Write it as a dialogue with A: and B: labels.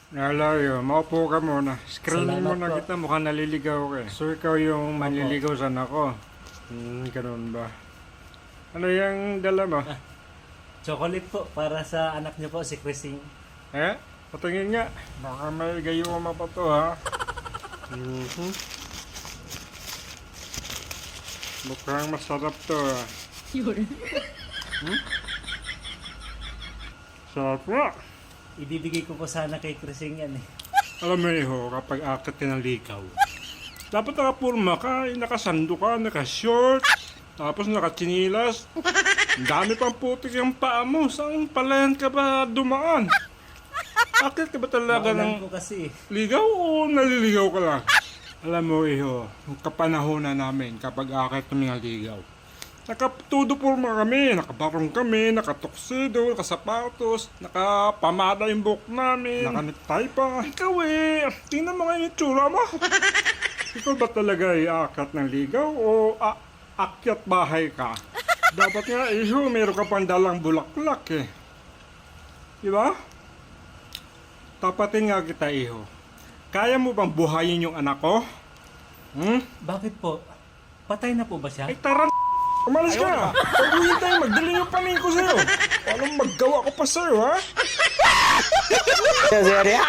A: Nalayo, maupo ka muna. Screening mo
B: Salamat
A: na
B: po.
A: kita, mukhang naliligaw ka eh. So ikaw yung manliligaw sana ako. Ganun ba? Ano yung dala mo?
B: Chocolate po para sa anak niyo po, si Christine.
A: Patingin nga. Baka may gayuma pa to ha. Mukhang masarap to ha. Sarap nga.
B: Ibibigay ko po sana kay Christine yan eh.
A: Alam mo iho, kapag akit ka ng ligaw, dapat nakapurma ka, nakasando ka, nakashort, tapos nakachinilas. Ang dami pang putik yung paa mo. Saan palayan ka ba dumaan? Akit ka ba talaga
B: Maulan
A: ng
B: po kasi eh.
A: ligaw o naliligaw ka lang? Alam mo iho, yung kapanahonan namin kapag akit kami ng ligaw. Nakatudo porma kami, nakabarong kami, nakatoksido, nakasapatos, nakapamada yung buhok namin, nakanektay pa. Ikaw eh, tingnan mo nga yung itsura mo. Ikaw ba talaga ay akat ng ligaw o akyat bahay ka? Dapat nga iho, meron ka pang dalang bulaklak eh. Di ba? Tapatin nga kita iho. Kaya mo bang buhayin yung anak ko?
B: Bakit po? Patay na po ba siya?
A: Ay tara, umalis ka! Pag-uwi tayo, magdilim yung panin ko sa'yo. Anong maggawa ko pa sa'yo, ha?
C: Serio?